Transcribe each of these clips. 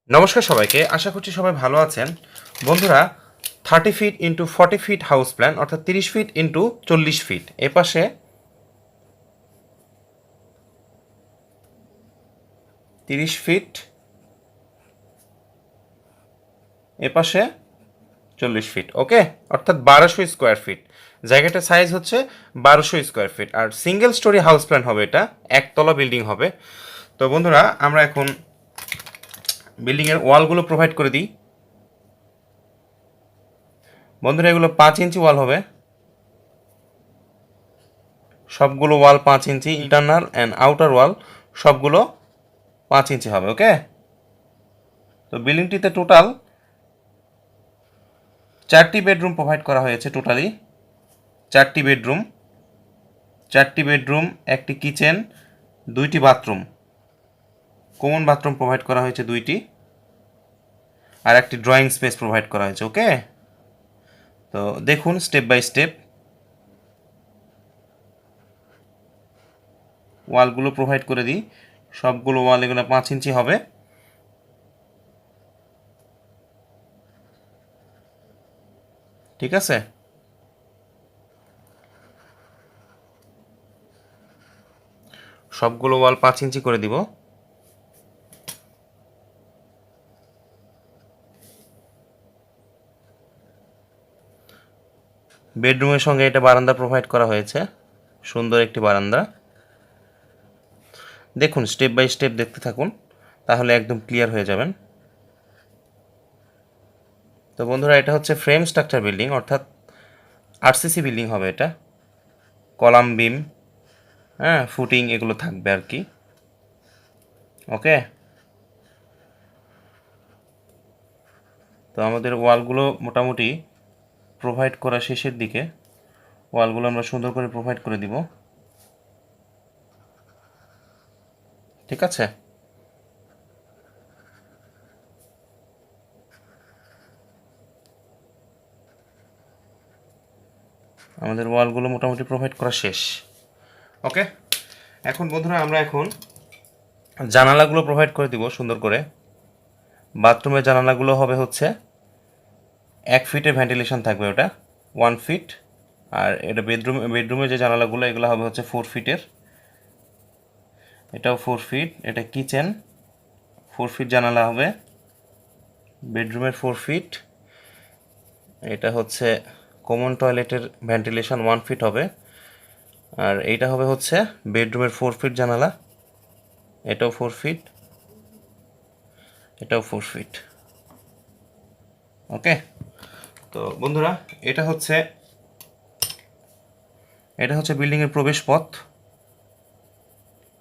নমস্কার সবাইকে, আশা করছি সবাই ভালো আছেন। বন্ধুরা, 30 feet into 40 feet house plan অর্থাৎ 30 ফিট ইন্টু 40 ফিট, এপাশে 30 ফিট, এপাশে 40 ফিট। ওকে, অর্থাৎ 1200 স্কোয়ার ফিট। জায়গাটার সাইজ হচ্ছে 1200 স্কোয়ার ফিট। আর সিঙ্গেল স্টোরি হাউস প্ল্যান হবে, এটা একতলা বিল্ডিং হবে। তো বন্ধুরা, আমরা এখন বিল্ডিংয়ের ওয়ালগুলো প্রোভাইড করে দিই। বন্ধুরা, এগুলো 5 ইঞ্চি ওয়াল হবে, সবগুলো ওয়াল 5 ইঞ্চি, ইন্টারনাল অ্যান্ড আউটার ওয়াল সবগুলো 5 ইঞ্চি হবে। ওকে, তো বিল্ডিংটিতে টোটাল 4টি বেডরুম প্রোভাইড করা হয়েছে। টোটালি 4টি বেডরুম, 4টি বেডরুম, একটি কিচেন, 2টি বাথরুম, কমন বাথরুম প্রোভাইড করা হয়েছে 2টি, আর একটি ড্রয়িং স্পেস প্রোভাইড করা হয়েছে। ওকে, তো দেখুন স্টেপ বাই স্টেপ ওয়ালগুলো প্রোভাইড করে দিই। সবগুলো ওয়াল এগুলো 5 ইঞ্চি হবে। ঠিক আছে, সবগুলো ওয়াল 5 ইঞ্চি করে দিব। বেডরুমের সঙ্গে এটা বারান্দা প্রোভাইড করা হয়েছে, সুন্দর একটি বারান্দা। দেখুন স্টেপ বাই স্টেপ দেখতে থাকুন, তাহলে একদম ক্লিয়ার হয়ে যাবেন। তো বন্ধুরা, এটা হচ্ছে ফ্রেম স্ট্রাকচার বিল্ডিং, অর্থাৎ আরসিসি বিল্ডিং হবে এটা। কলাম বিম, হ্যাঁ, ফুটিং এগুলো থাকবে আর কি। ওকে, তো আমাদের ওয়ালগুলো মোটামুটি প্রোভাইড করা শেষের দিকে। ওয়ালগুলো আমরা সুন্দর করে প্রোভাইড করে দিব। ঠিক আছে, আমাদের ওয়ালগুলো মোটামুটি প্রোভাইড করা শেষ। ওকে, এখন বন্ধুরা, আমরা এখন জানালাগুলো প্রোভাইড করে দিব সুন্দর করে। বাথরুমের জানালাগুলো হবে হচ্ছে 1 ফিটের ভেন্টিলেশন থাকবে, ওটা 1 ফিট। আর এটা বেডরুমের যে জানালাগুলো এগুলো হবে হচ্ছে 4 ফিটের, এটাও 4 ফিট। এটা কিচেন, 4 ফিট জানালা হবে। বেডরুমের 4 ফিট। এটা হচ্ছে কমন টয়লেটের ভেন্টিলেশন 1 ফিট হবে। আর এইটা হবে হচ্ছে বেডরুমের 4 ফিট জানালা, এটাও 4 ফিট, এটাও 4 ফিট। ওকে, তো বন্ধুরা, এটা হচ্ছে বিল্ডিংয়ের প্রবেশ পথ,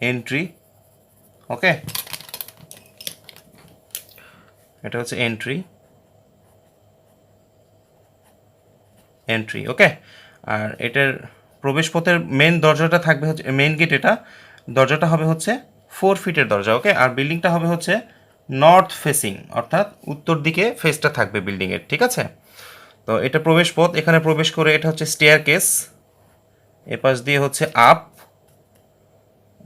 এন্ট্রি। ওকে, এটা হচ্ছে এন্ট্রি। ওকে, আর এটার প্রবেশ পথের মেন দরজাটা থাকবে হচ্ছে মেন গেট, এটা দরজাটা হবে হচ্ছে 4 ফিটের দরজা। ওকে, আর বিল্ডিংটা হবে হচ্ছে নর্থ ফেসিং, অর্থাৎ উত্তর দিকে ফেসটা থাকবে বিল্ডিংয়ের। ঠিক আছে, তো এটা প্রবেশ পথ। এখানে প্রবেশ করে এটা হচ্ছে স্টেয়ার কেস, এপাশ দিয়ে হচ্ছে আপ।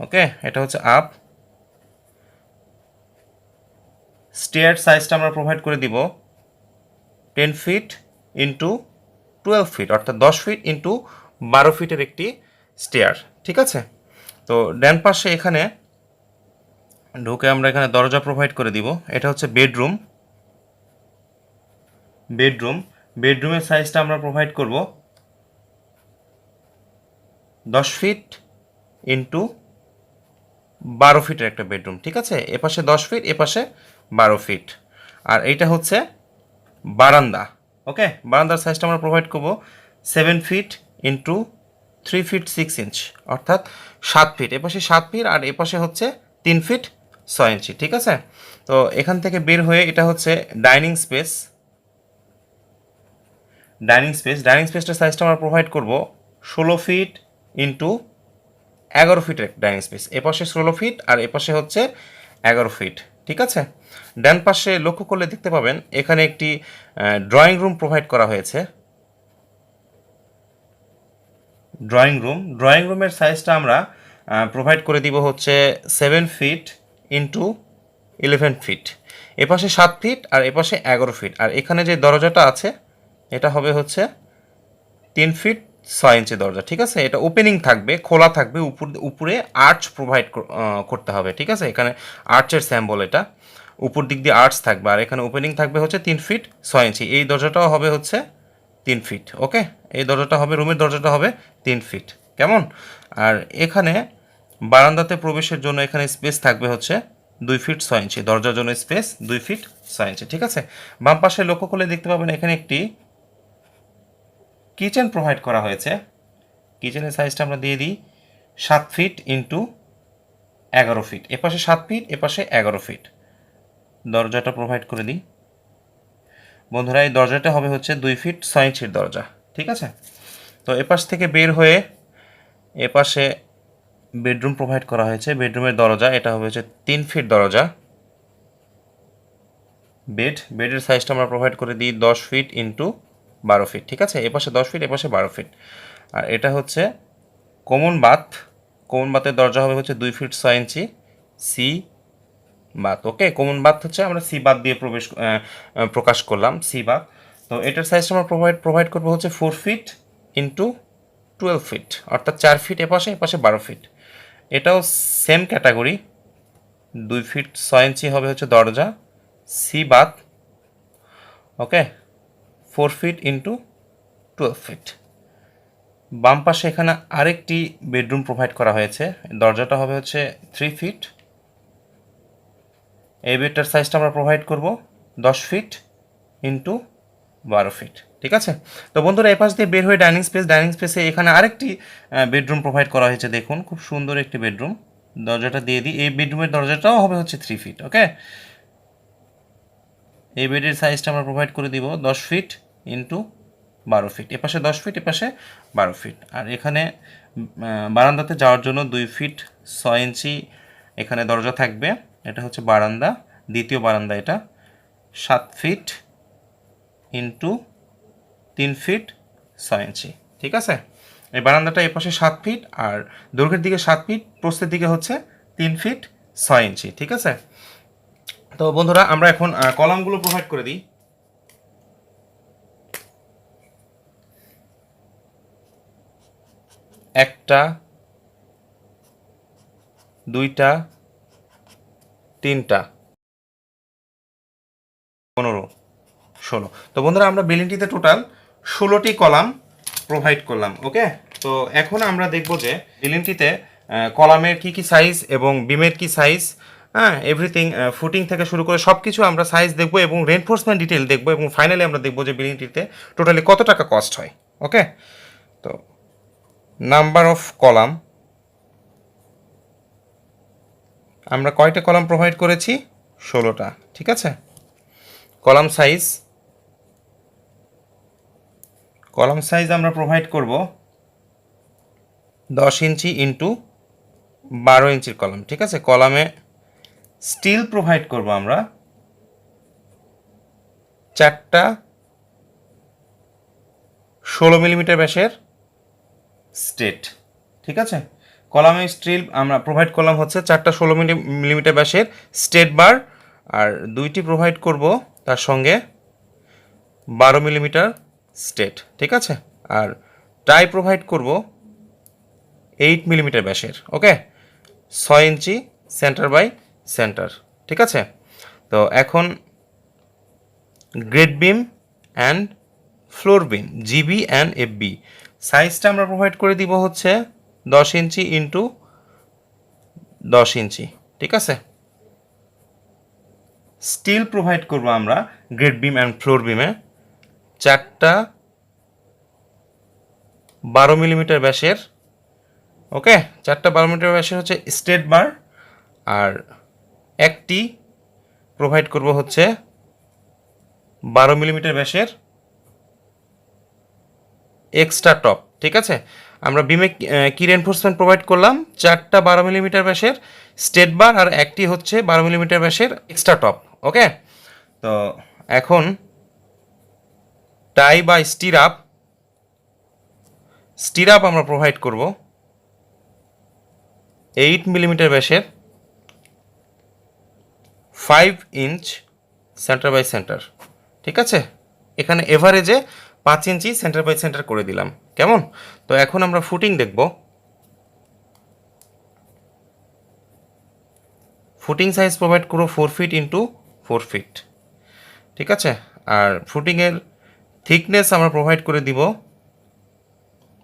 ওকে, এটা হচ্ছে আপ। স্টেয়ার সাইজটা আমরা প্রোভাইড করে দিব 10 ফিট ইন্টু 12 ফিট, অর্থাৎ 10 ফিট ইন্টু 12 ফিটের একটি স্টেয়ার। ঠিক আছে, তো ডান পাশে এখানে ঢুকে আমরা এখানে দরজা প্রোভাইড করে দিব। এটা হচ্ছে বেডরুমের সাইজটা আমরা প্রোভাইড করব 10 ফিট ইন্টু 12 ফিটের একটা বেডরুম। ঠিক আছে, এপাশে 10 ফিট, এপাশে 12 ফিট। আর এইটা হচ্ছে বারান্দা। ওকে, বারান্দার সাইজটা আমরা প্রোভাইড করব 7 ফিট ইন্টু 3 ফিট 6 ইঞ্চ, অর্থাৎ 7 ফিট। এপাশে 7 ফিট আর এপাশে হচ্ছে 3 ফিট 6 ইঞ্চি। ঠিক আছে, তো এখান থেকে বের হয়ে এটা হচ্ছে ডাইনিং স্পেসটার সাইজটা আমরা প্রোভাইড করব 16 ফিট ইন্টু 11 ফিটের ডাইনিং স্পেস। এপাশে 16 ফিট আর এপাশে হচ্ছে 11 ফিট। ঠিক আছে, ডান পাশে লক্ষ্য করলে দেখতে পাবেন এখানে একটি ড্রয়িং রুম প্রোভাইড করা হয়েছে। ড্রয়িং রুমের সাইজটা আমরা প্রোভাইড করে দিব হচ্ছে 7 ফিট ইন্টু 11 ফিট। এপাশে 7 ফিট আর এপাশে 11 ফিট। আর এখানে যে দরজাটা আছে এটা হবে হচ্ছে 3 ফিট 6 ইঞ্চি দরজা, ঠিক আছে। এটা ওপেনিং থাকবে, খোলা থাকবে, উপরে আর্চ প্রোভাইড করতে হবে, ঠিক আছে। এখানে আর্চের স্যাম্বল, এটা উপর দিক দিয়ে আর্চ থাকবে, আর এখানে ওপেনিং থাকবে হচ্ছে 3 ফিট 6 ইঞ্চি। এই দরজাটাও হবে হচ্ছে 3 ফিট, ওকে। এই দরজাটা হবে, রুমের দরজাটা হবে 3 ফিট, কেমন। আর এখানে বারান্দাতে প্রবেশের জন্য এখানে স্পেস থাকবে হচ্ছে 2 ফিট 6 ইঞ্চি, দরজার জন্য স্পেস 2 ফিট 6 ইঞ্চি, ঠিক আছে। বাম পাশে লক্ষ্য করলে দেখতে পাবেন এখানে একটি কিচেন প্রোভাইড করা হয়েছে। কিচেনের সাইজটা আমরা দিয়ে দিই 7 ফিট ইন্টু 11 ফিট। এপাশে 7 ফিট, এপাশে 11 ফিট। দরজাটা প্রোভাইড করে দিই বন্ধুরা। এই দরজাটা হবে হচ্ছে 2 ফিট 6 ইঞ্চির দরজা, ঠিক আছে। তো এপাশ থেকে বের হয়ে এপাশে বেডরুম প্রোভাইড করা হয়েছে। বেডরুমের দরজা এটা হবে হচ্ছে 3 ফিট দরজা। বেডের সাইজটা আমরা প্রোভাইড করে দিই 10 ফিট ইন্টু 12 ফিট, ঠিক আছে। এপাশে 10 ফিট, এপাশে 12 ফিট। আর এটা হচ্ছে কমন বাথ। কমন বাথের দরজা হবে হচ্ছে 2 ফিট 6 ইঞ্চি সি বাথ, ওকে। কমন বাথ হচ্ছে আমরা সি বাথ দিয়ে প্রকাশ করলাম, সি বাথ। তো এটার সাইজটা আমরা প্রোভাইড করবো হচ্ছে 4 ফিট ইন্টু 12 ফিট, অর্থাৎ 4 ফিট এপাশে, এপাশে 12 ফিট। এটাও সেম ক্যাটাগরি, 2 ফিট 6 ইঞ্চি হবে হচ্ছে দরজা, সি বাথ, ওকে। 4 ফিট ইন্টু 12 ফিট। বাম পাশে এখানে আরেকটি বেডরুম প্রোভাইড করা হয়েছে। দরজাটা হবে হচ্ছে 3 ফিট। এই বেডটার সাইজটা আমরা প্রোভাইড করব 10 ফিট ইন্টু 12 ফিট, ঠিক আছে। তো বন্ধুরা এপাশ দিয়ে বের হয়ে ডাইনিং স্পেসে এখানে আরেকটি বেডরুম প্রোভাইড করা হয়েছে। দেখুন খুব সুন্দর একটি বেডরুম। দরজাটা দিয়ে দিই। এই বেডরুমের দরজাটাও হবে হচ্ছে 3 ফিট, ওকে। এই বেডের সাইজটা আমরা প্রোভাইড করে দিব 10 ফিট ইন্টু 12 ফিট। এপাশে 10 ফিট, এপাশে 12 ফিট। আর এখানে বারান্দাতে যাওয়ার জন্য 2 ফিট 6 ইঞ্চি এখানে দরজা থাকবে। এটা হচ্ছে বারান্দা, দ্বিতীয় বারান্দা। এটা 7 ফিট ইন্টু 3 ফিট 6 ইঞ্চি, ঠিক আছে। এই বারান্দাটা এপাশে 7 ফিট, আর দৈর্ঘ্যের দিকে 7 ফিট, প্রস্থের দিকে হচ্ছে 3 ফিট 6 ইঞ্চি, ঠিক আছে। তো বন্ধুরা আমরা এখন কলামগুলো প্রোভাইড করে দিই। একটা, দুইটা, তিনটা, 15, 16। তো বন্ধুরা আমরা বিল্ডিংটিতে টোটাল 16টি কলাম প্রোভাইড করলাম, ওকে। তো এখন আমরা দেখব যে বিল্ডিংটিতে কলামের কি কি সাইজ এবং বিমের কি সাইজ, হ্যাঁ, এভরিথিং, ফুটিং থেকে শুরু করে সব কিছু আমরা সাইজ দেখব এবং রেনফোর্সমেন্ট ডিটেল দেখব, এবং ফাইনালি আমরা দেখব যে বিল্ডিংটিতে টোটালি কত টাকা কস্ট হয়, ওকে। তো নাম্বার অফ কলাম, আমরা কয়টা কলাম প্রোভাইড করেছি? 16টা, ঠিক আছে। কলাম সাইজ আমরা প্রোভাইড করব 10 ইঞ্চি ইন্টু 12 ইঞ্চির কলাম, ঠিক আছে। কলামে স্টিল প্রোভাইড করব আমরা 4টা 16 মিলিমিটার ব্যাসের স্টেট, ঠিক আছে। কলামে স্টিল আমরা প্রোভাইড করলাম হচ্ছে 4টা 16 মিলিমিটার ব্যাসের স্টেট বার, আর 2টি প্রোভাইড করব তার সঙ্গে 12 মিলিমিটার স্টেট, ঠিক আছে। আর টাই প্রোভাইড করব 8 মিলিমিটার ব্যাসের, ওকে। 6 ইঞ্চি সেন্টার বাই সেন্টার, ঠিক আছে। তো এখন grade beam and floor beam, GB and FB সাইজটা আমরা প্রোভাইড করে দিব হচ্ছে 10 ইঞ্চি ইন্টু 10 ইঞ্চি, ঠিক আছে। স্টিল প্রোভাইড করব আমরা গ্রেড বিম অ্যান্ড ফ্লোর বিমে 4টা 12 মিলিমিটার ব্যাসের, ওকে। 4টা 12 মিলিমিটার ব্যাসের হচ্ছে স্টেট বার, আর একটি প্রোভাইড করব হচ্ছে 12 মিলিমিটার ব্যাসের এক্সট্রা টপ, ঠিক আছে। আমরা বিমে কি রেনফোর্সমেন্ট প্রোভাইড করলাম? 4টা 12 মিলিমিটার ব্যাসের স্টেট বার, আর একটি হচ্ছে 12 মিলিমিটার ব্যাসের এক্সট্রা টপ, ওকে। তো এখন টাই বা স্টিরাপ আমরা প্রোভাইড করব 8 মিলিমিটার ব্যাসের 5 ইঞ্চ সেন্টার বাই সেন্টার, ঠিক আছে। এখানে এভারেজে 5 ইঞ্চি সেন্টার বাই সেন্টার করে দিলাম, কেমন। তো এখন আমরা ফুটিং দেখব। ফুটিং সাইজ প্রোভাইড করো 4 ফিট ইন্টু 4 ফিট, ঠিক আছে। আর ফুটিংয়ের থিকনেস আমরা প্রোভাইড করে দিব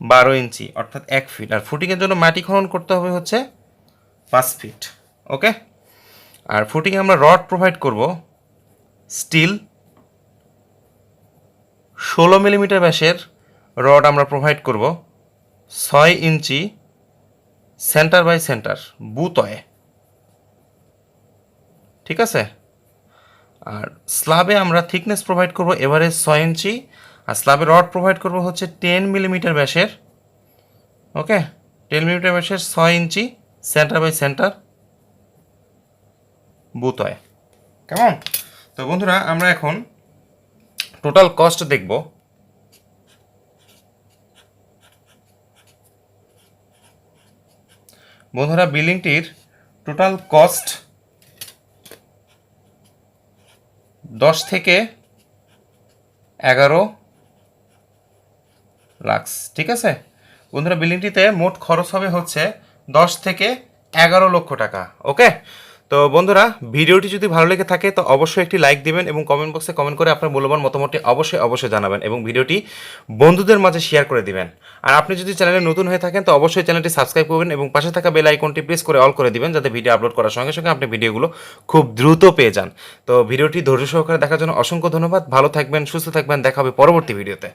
12 ইঞ্চি অর্থাৎ 1 ফিট। আর ফুটিংয়ের জন্য মাটি খনন করতে হবে হচ্ছে 5 ফিট, ওকে। আর ফুটিংয়ে আমরা রড প্রোভাইড করব স্টিল 16 মিলিমিটার ব্যাসের রড আমরা প্রোভাইড করব 6 ইঞ্চি সেন্টার বাই সেন্টার বুতয়ে, ঠিক আছে। আর স্ল্যাবে আমরা থিকনেস প্রোভাইড করব এভারেজ 6 ইঞ্চি। আর স্ল্যাবে রড প্রোভাইড করব হচ্ছে 10 মিলিমিটার ব্যাসের, ওকে। 10 মিলিমিটার ব্যাসের 6 ইঞ্চি সেন্টার বাই সেন্টার বুতয়ে, কেমন। তো বন্ধুরা আমরা এখন টোটাল কস্ট দেখব। বন্ধুরা বিল্ডিংটির টোটাল কস্ট 10 থেকে 11 লাখ, ঠিক আছে। বন্ধুরা বিল্ডিংটিতে মোট খরচ হবে হচ্ছে 10 থেকে 11 লক্ষ টাকা, ওকে। তো বন্ধুরা ভিডিওটি যদি ভালো লেগে থাকে তো অবশ্যই একটি লাইক দিবেন এবং কমেন্ট বক্সে কমেন্ট করে আপনার মূল্যবান মতামতটি অবশ্যই জানাবেন এবং ভিডিওটি বন্ধুদের মাঝে শেয়ার করে দিবেন। আর আপনি যদি চ্যানেলে নতুন হয়ে থাকেন তো অবশ্যই চ্যানেলটি সাবস্ক্রাইব করবেন এবং পাশে থাকা বেল আইকনটি প্রেস করে অল করে দিবেন, যাতে ভিডিও আপলোড করার সঙ্গে সঙ্গে আপনি ভিডিওগুলো খুব দ্রুত পেয়ে যান। তো ভিডিওটি ধৈর্য সহকারে দেখার জন্য অসংখ্য ধন্যবাদ। ভালো থাকবেন, সুস্থ থাকবেন, দেখা হবে পরবর্তী ভিডিওতে।